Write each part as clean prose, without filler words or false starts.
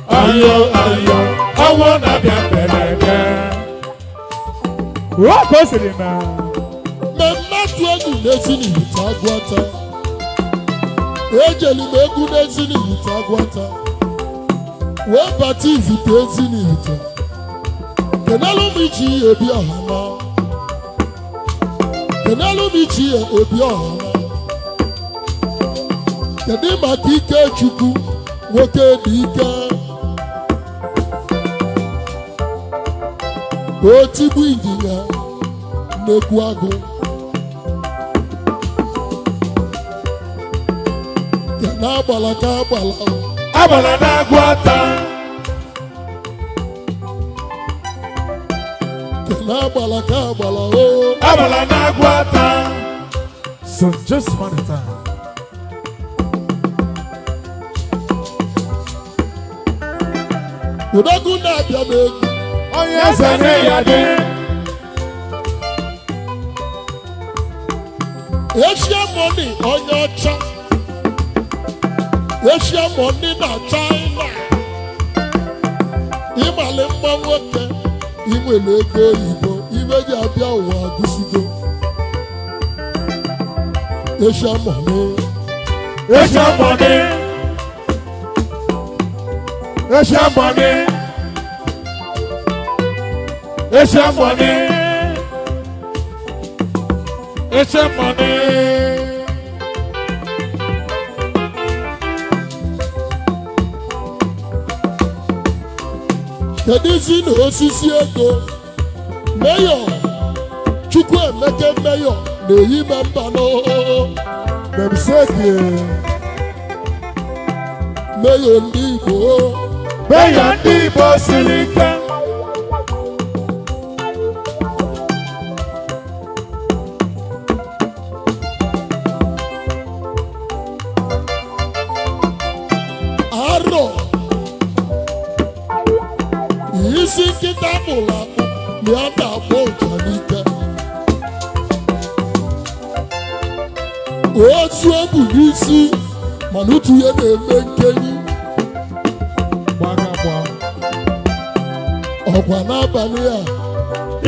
ayo ayo ọwọ́ nàbíà pẹ̀lẹ́dẹ́. Wọ́n kọ́ sí ni náà. Mmemmadu egwu n'ezi n'ihite agwata. Ejeli m egwu n'ezi n'ihite agwata. Wee bata ivite ezi n'ihite. Kenelu m iji ebi ọhana. Kenelu m iji ebi ọhana. Kedu maka ike Chukwu nwoke dị ike. Otigbu ịnyịnya nnekwu agụ. N'agbala ka agbala. Agbala na-agwụ ata. N'agbala ka agbala o. Agbala na-agwụ ata. So just one time. Odogwu na-abịa n'egwu. Onye eze na-eya dị. Asian money onye ọcha. Asian money na China. Ịmali mma nwoke inwere ego oyibo iwe ji abịa ụwa agụsigo. Asian money. Asian money. Asian money. Asian money. Asian money. Kedụzi na osisi ego Mayor Chukwuemeka Mayor na-eyi memba n'ooo. Namesake. Mayor ndị Igbo. Mayor ndị Igbo siri ike. Arọ isi nkịta kpụrụ akpụ na ya na-agba ụja n'ike. Ozu ebu n'isi mana otu ya na-eme nkenyi. Ọkwa n'abalị a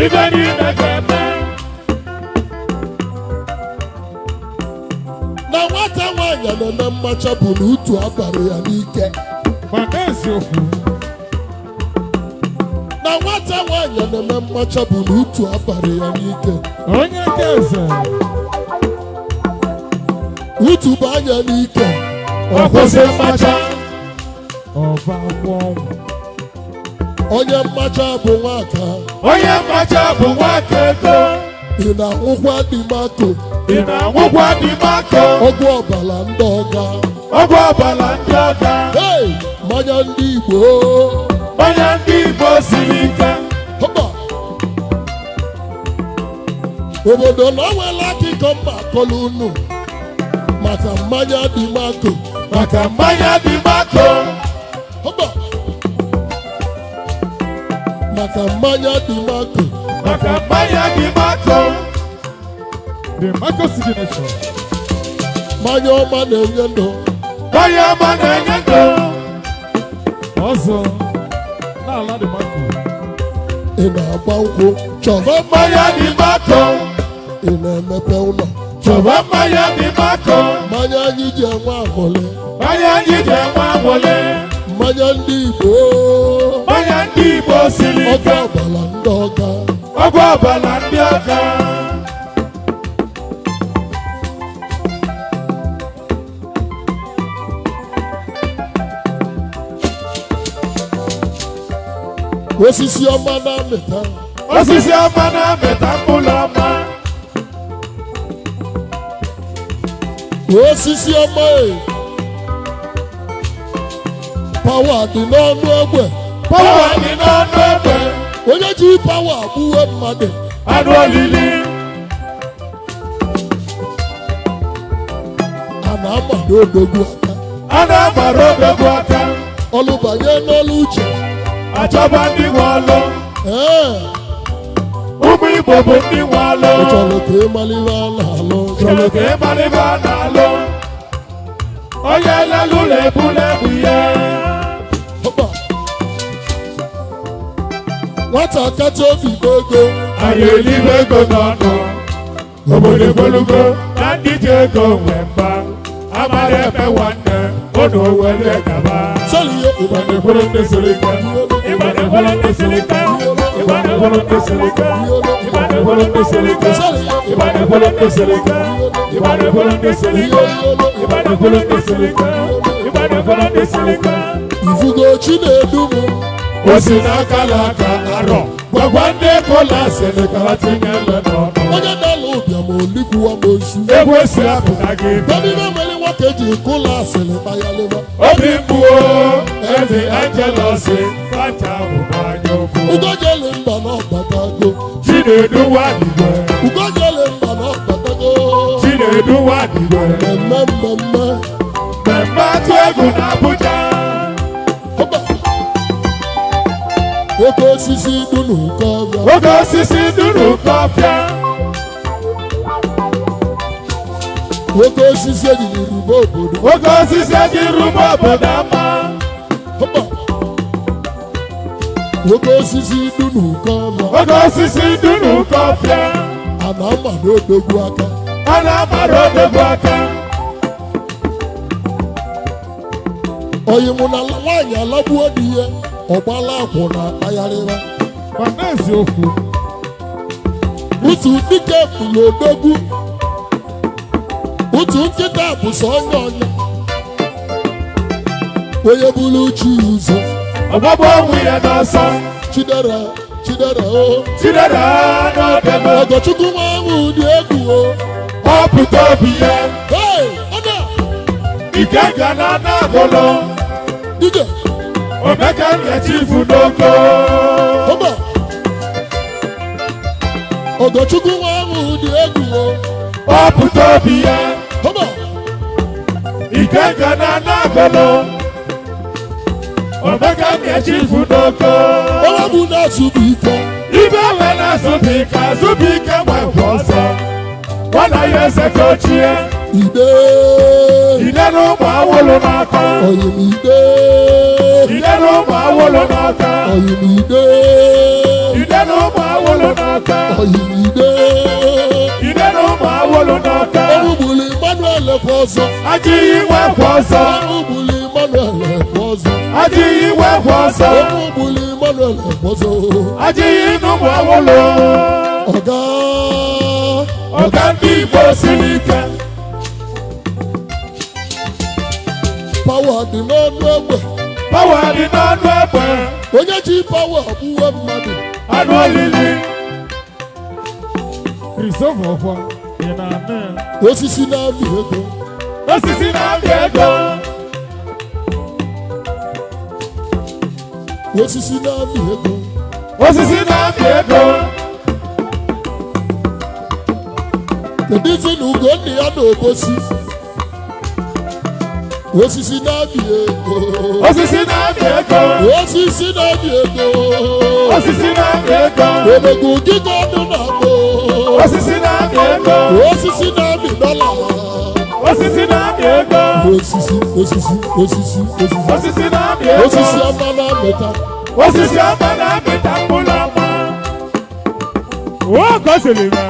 Ibe niile ga-eme. na nwata nwaanyị na-eme mmacha bụ na utu abara ya n'ike. Mana eziokwu. Na nwata nwaanyị na-eme mmacha bụ na utu abara ya n'ike. Onye nke eze. Utu bụ anya n'ike. Ọ kwụsị mmacha. Ọba akwọ ọnwụ. Onye mmacha bụ nwaka. Onye mmacha bụ nwaka ego. Ị na-anwụkwa dị mako. Ị na-anwụkwa dị mako. Ọgwụ ọbara ndị ọga. Ọgwụ ọbara ndị ọga. Hey! Mmanya ndị Igbo. Mmanya ndị Igbo siri ike. Họba! Obodo na onwela akụkọ mba akọlụ unu maka mmanya dị mako. Maka mmanya dị mako. Họba! Maka mmanya dị mako. Maka mmanya dị mako. The Mako signature. Mmanya ọma na-enye ndụ. Mmanya ọma na-enye ndụ. Ọzọ n'ala dị mako. Ị na-agba nkwụ. Chọba Mmanya dị mako. ị na-emepe ụlọ. Chọba mmanya dị mako. Mmanya anyị ji enwe aṅụrị. Mmanya anyị ji enwe aṅụrị. Mmanya ndị Igbo. Mmanya ndị Igbo siri Ọgwụ ike. ọbara ndị ọga. Ọgwụ ọbara ndị ọga. Osisi ọma na-amịta. Osisi ọma na-amịta mkpụrụ ọma. Osisi ọma pawa dị n'ọnụ egbe. Pawa dị n'ọnụ egbe. Onye ji pawa agbuwe mmadụ. Anụ olili. A na-amado odogwu aka. A na-agbara odogwu aka. Ọlụbanye n'ọlụ uche. Achọba ndị nwe ọlụ. Ụmụ Igbo bụ ndị nwe ọlụ. Ị chọrọ ka ị maliwe a na-alụ. Chọrọ ka ịmalịba a na-alụ. Onye lelụ na-ebula ebu ya. Họba! nwata kacha obi n'ego anyị elibe ego n'ọnụ obodo gbolugo na ndị ji ego nwe mba amara ebe nwanne ụnụ were gaba sọliyo ịgbanekwere ndị siri ike ịgbanekwere ndị siri ike ịgbanekwere ndị siri ike ịgbanekwere ndị siri ike ịgbanekwere ndị siri ike ịgbanekwere ndị siri ike ịgbanekwere ndị siri ike ịgbanekwere ndị siri ike ifugo Chinedumo o si n'aka n'aka arọ gwagwa ndị kola sịrị ka ha tinye ele n'ọnụ onye na-alụ ụbịam olikuwa m ozu egwu esi apụta gị bọdịbe nwere nwoke ji kola asịrị kpayalịba obi mgbuo ezi angelosi fata bụkwa anya ofu ugojele mba n'ọgbatago Chinedu Nwadigwe ugojele mba n'ọgbatago Chinedu Nwadigwe mmemme atụ egwu na Abuja oke osisi dị n'ụkọ ọbịa oke osisi dị n'ụkọ ọbịa oke osisi ejiri rube obodo oke osisi ejiri rube obodo ama oke osisi dị n'ụkọ ọbịa oke osisi dị n'ụkọ ọbịa a na-amado odogwu aka a na-amado odogwu aka oyi mụ na nwaanyị alagbuo dị ihe ọgbala akwụ na akpagharịra mana eziokwu utu dike bụrụ odogwu utu nkịta bụ sọ onye onye bụrụ chi ụzọ ọgbagba onwe ya n'ọsọ chidera Chidera n'ọdebe ọgọchukwu nwa ahụ dị egwu ọ pụta obi ya ike ga na n'agụlụ dije omeka nyachifu n'ogo ọgọchukwu nwa ahụ dị egwu ọ pụta obi ya ike ga na n'agụlụ omeka nyachifu n'ogo ọwa bụ na-azụbụ ike ibe we na-azụbụ ike azụbụ ike nwekwa ọzọ nwana ya eze ka ochie ide n'ụmụ awụlụ n'aka oyimide ide n'ụmụ awụlụ n'aka oyimide ide n'ụmụ awụlụ n'aka oyimide ide n'ụmụ awụlụ n'aka ọrụgbuli Emmanuel kwa ọzọ adịghị nwekwa ọzọ ọrụgbuli Emmanuel kwa ọzọ adịghị nwekwa ọzọ ọrụgbuli Emmanuel kwa ọzọ adịghị n'ụmụ awụlụ ọga ndị Igbo siri ike pawa dị n'ọnụ egbe pawa dị n'ọnụ egbe onye ji pawa gbuwe mmadụ anụ olili osisi na-amị ego osisi na-amị ego osisi na-amị ego osisi na-amị ego kedu izi na Ugonna ya na Obosi osisi na-amị ego osisi na-amị ego osisi na-amị ego osisi na-amị ego odogwu gịga ọdụ na-akpọ osisi na-amị ego osisi na-amị dọla osisi na-amị ego osisi na-amị ego osisi ọma na-amịta osisi ọma na-amịta mkpụrụ ọma o gosiri na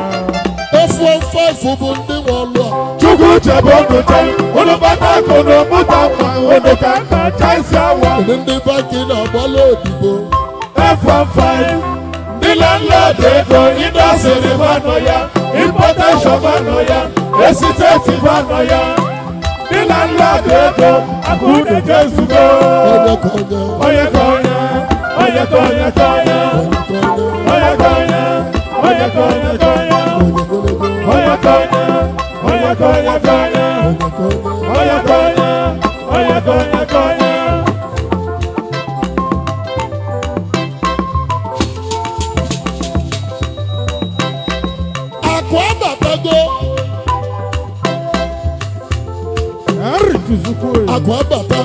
F15 bụ ndị nwe ọlụ a Chukwu chebe ogote unu bata akụ na ụmụta nwa unu ka nna chaisi awa ndị banki na-agbalị odibo F15 ndị landlord ego indọsiri vanọ ya importation vanọ ya esiteti vanọ ya ndị landlord ego akụ na-eje nzugo onye ka onye onye ka onye onye ka onye ka onye onye ka onye onye ka onye ka onye Oya konya, oya konya konya, oya konya, oya konya konya. Akụ abatago, akụ abata,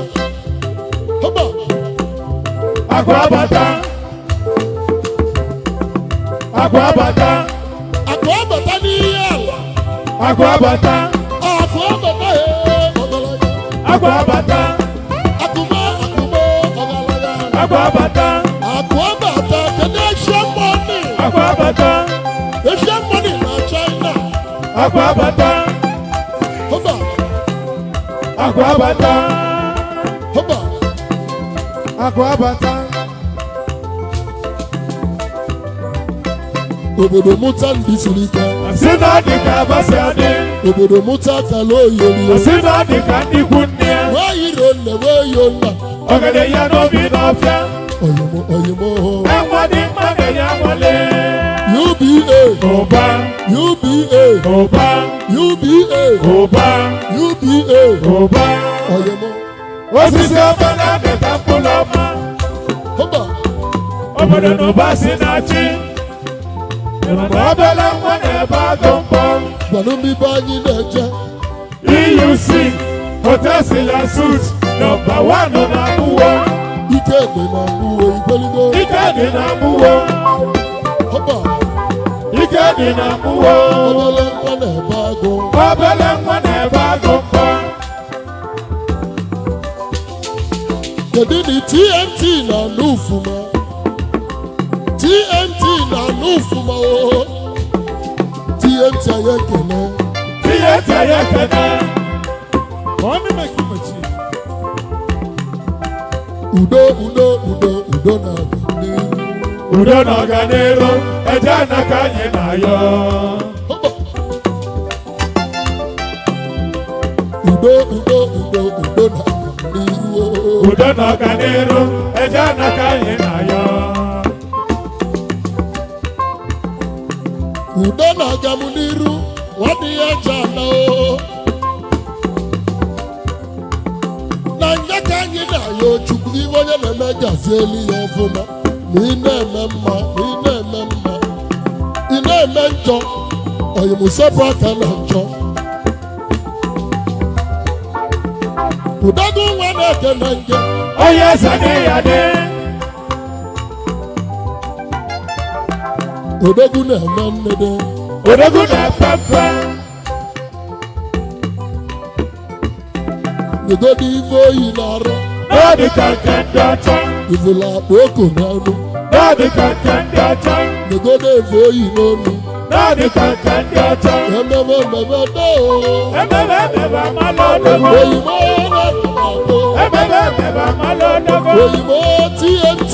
haba, Akụ abata, akụ abata, akụ abata n'ihe ala, akụ abata, akụ abata ọgaranya, akụ abata, akụma ọgaranya, akụ abata, akụ abata kedu esi Akwabata. Hoba. Akwabata. Hoba. Akwabata. Obodo muta ndị siri ike. Asịna dịka abasịadị. Obodo muta kala oyiri. Asịna dịka ndị ikwu nne. Wayiro nne wayo nna. Ogede ya n'obi n'ọfịa. Oyimo oyimo. Enwa dị mma ga-enye nwale. UBA. Ụba. UBA. Ụba. UBA. Ụba. UBA. Ụba. Oyimo. Osisi ọma na-adịka mkpụrụ ọma. Hoba. Obodo na ụba si na-achị. Obele nwa na-ebe agụ mbọ. Gwanụ m ibe anyị na-eje. EUC Hotels and Suites #1 na Amuwo. Ike dị na mbuwo ikweligo. Ike dị na Amuwo. Hoba. Ike dị na Amuwo. Obele nwa na-ebe agụ. Obele nwa na-ebe agụ mbọ. Kedu ni TNT na n'ufuma? TNT na n'ufuma o. TNT ayé kene. TNT ayé kene. Money make you machi. Udo udo udo udo na ọganiru. Udo na ọganiru eje n'aka anyị na-ayọ. Udo udo udo udo na ọganiru. Udo na ọganiru eje n'aka anyị na-ayọ. Udo na ọganiru nwadị ya jana o. Na nye ka anyị na-ayọ Chukwu iwe onye na-eme gazieli ya ọfụma. Ma ị na-eme mma, ma ị na-eme mma, ị na-eme njọ, oyimusepụ aka na njọ. Udagu nwa na-eke na nge. Onye eze dị ya dị. Odogwu na-eme nnede. Odogwu na-epepe. Negodi ife oyi na-arụ. N'ọdị ka nke ndị ọcha. Ivula akpa oko n'ọnụ. N'ọdị ka nke ndị ọcha. Negodi efe oyi n'ọnụ. N'ọdị ka nke ndị ọcha. Ememe ememe doo. Ememe ememe amalụ odogwu. Oyimo na-akpọ. Ememe ememe amalụ odogwu. Oyimo TNT.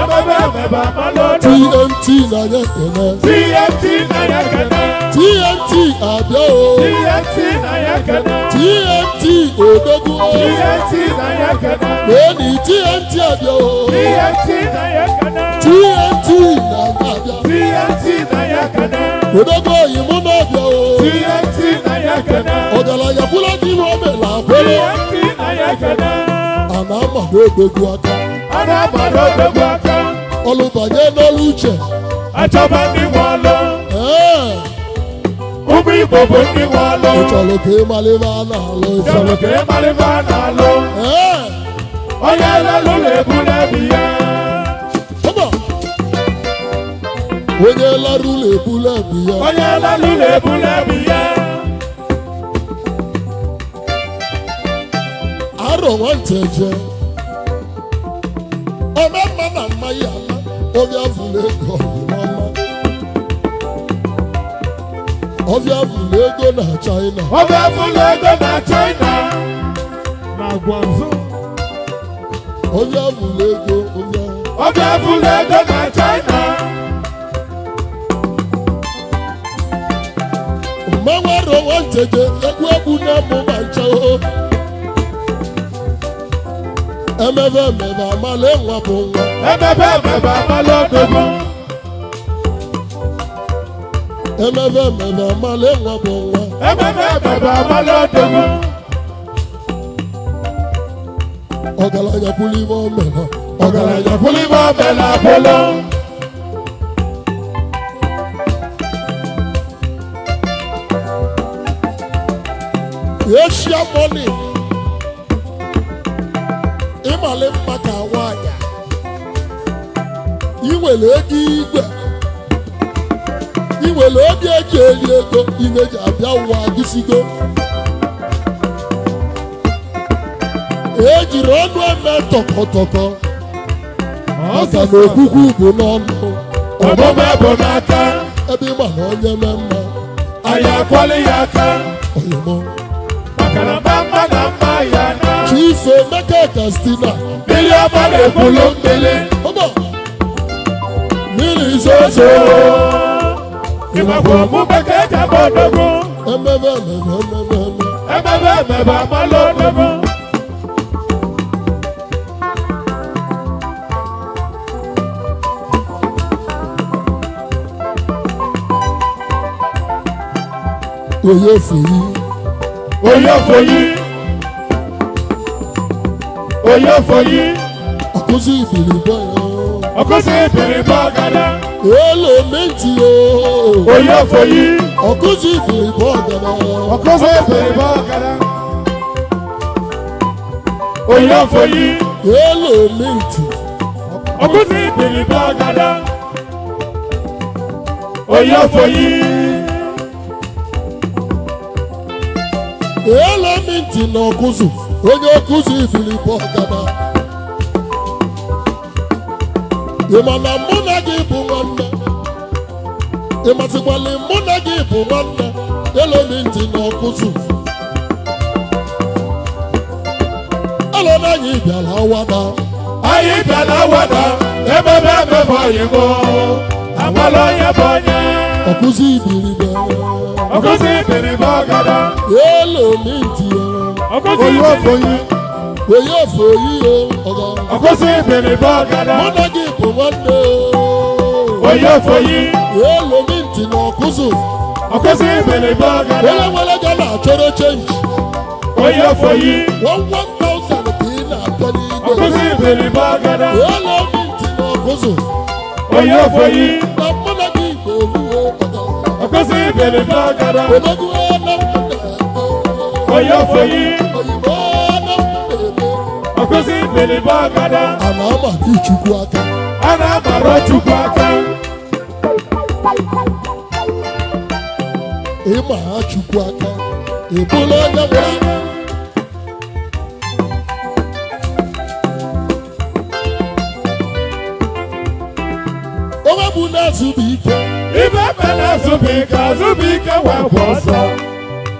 Ememe ememe amalụ odogwu. TNT na-anye kene. TNT na-anye kene. TNT abịa o. TNT na-anye kene. TNT odogwu o. TNT na-anye kene. Weni TNT abịa o. TNT na-anye kene. TNT na-abịa. TNT na-anye kene. Odogwu oyimo na-abịa o. TNT na-anye kene. Ọgaranya bụla dị ime omela akwere. TNT na-anye kene. A na-amado odogwu aka. A na-agbado odogwu aka. Ọlụbanye n'ọlụ uche. Achọba ndị nwe ọlụ. Ụmụ Igbo bụ ndị nwe ọlụ. Ị chọrọ ka ị mara ebe a na-alụ. Chọrọ ka ị mara ife a na-alụ. Onye lelụ na-ebu n'ebi ya. Onye larụ na-ebula ebi ya. Onye lelụ na-ebu n'ebi ya. Arọ nwantị eje. Ome mma na mma ya ala. Ọbịa vụrụ ego ọbụla. Ọbịa vụrụ ego na China. Ọbịa vụrụ ego na China. Na Guangzhou. Ọbịa vụrụ ego ọbịa. Ọbịa vụrụ ego na China. Mmanwụ arọ nwantị eje egwu egwu na-amụ ma ncha o. Emebe emebe amala nwa bụ nwa. Emebe emebe amalụ odogwu. Emebe emebe amala nwa bụ nwa. Emebe emebe amalụ odogwu. Ọgaranya kwulu ime omena. Ọgaranya kwulu ime omena abụlụ. Asia money. Ịmali mma ka nwaanyị. Iwere ego igwe. Iwere obi eji eri ego. Iwe ji abịa ụwa agụsigo. Ejiri ọnụ eme tọkọtọkọ. Maka na okwukwu bụ n'ọnụ. Omume bụ n'aka. Ebe ịma na onye mee mma. ya kwali ya aka oyimo maka na mama na mma ya na Chief Emeka Castina mmiri ọma na-ebulu mmiri ọmọ mmiri zozo ịgbakwa ọmụme ka eji agba odogwu emebe amala odogwu Oyo foyi ọkụzi ibiribo ya ọkụzi ibiribo ọgada elo menti o Oyo foyi ọkụzi ibiribo ọgada ọkụzi ibiribo ọgada Oyo foyi elo menti ọkụzi ibiribo ọgada Oyo foyi elo menti na ọkụzi onye ọkụzi ibiribo ọgada ịma na mụ na gị bụ nwanne ịmasịkwala mụ na gị bụ nwanne elo menti na ọkụzi elo na anyị bịara awada emebe oyibo amala onye bụ onye ọkụzi ibiribo ọkụzi ibiribo ọgada elo menti ya ọkụzi onye ibiribo ofe oyi o ọga ọkụzi ibiribo ọgada mụ na gị bụ nwanne Oyo foyi elo minti na ọkụzụ ọkụzi ibiribo ọgada onye nwere ga na-achọrọ chenji Oyo foyi 1,000 ka ị na-apịa n'igwe ọkụzi ibiribo ọgada elo minti na ọkụzụ Oyo foyi na mụ na gị bụ oluwo ọgaranya ọkụzi ibiribo ọgada odogwu na mmadụ Oyo foyi oyibo na mmadụ ọkụzi ibiribo ọgada a na-ama gị chukwu aka a na-amara Chukwu aka ịma ha chukwu aka ebula onye nwere onwe bụ na-azụbụ ike ibe mena azụbụike wee bụ ọsọ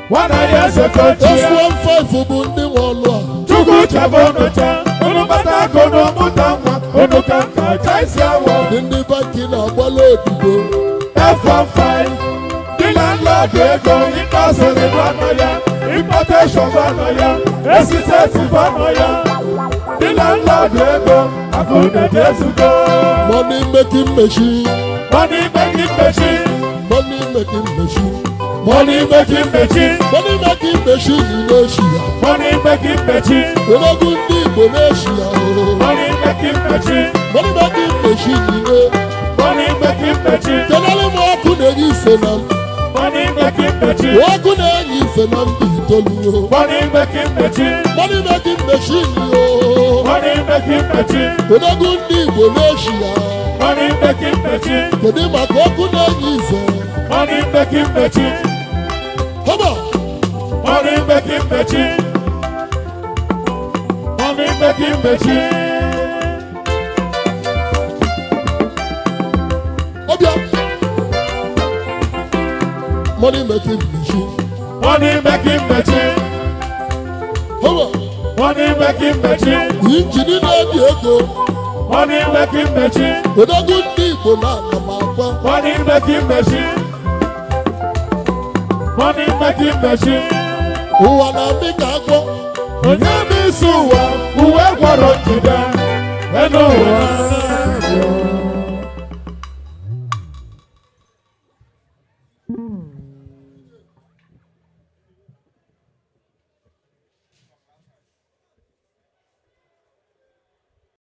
nwana ya esekochi ya F15 bụ ndị nwe ọlụ a Chukwu chebe onucha unu gbata akụ na ọmụta nwa unu ka nka cha isi awọ ndị banki na-agbala odibo F15 dị na nlọdụ ego ịkpasịrị banọ ya importation banọ ya esiteti banọ ya dị na nlọdụ ego akụ na-eji ezugo money making machine money making machine money making machine money making machine money making machine n'eshia money making machine ológun ndị Igbo n'eshia money making machine money making machine money making machine kedụ m ọkụ na-enye ife na m money making machine ọkụ na-enye ife na mba itoolu money making machine money making machine money making machine ológun ndị Igbo n'eshia money making machine kedu maka ọkụ na-enye ife money making machine haba money making machine money making machine ọbịa money making machine money making machine haba money making machine injin na-ebi ego money making machine odogwu ndị Igbo na-ana m akwa money making machine money making machine ụwa na-amị ka agwọ onye bụ isi ụwa uwe gwọrọ njide enu ụwa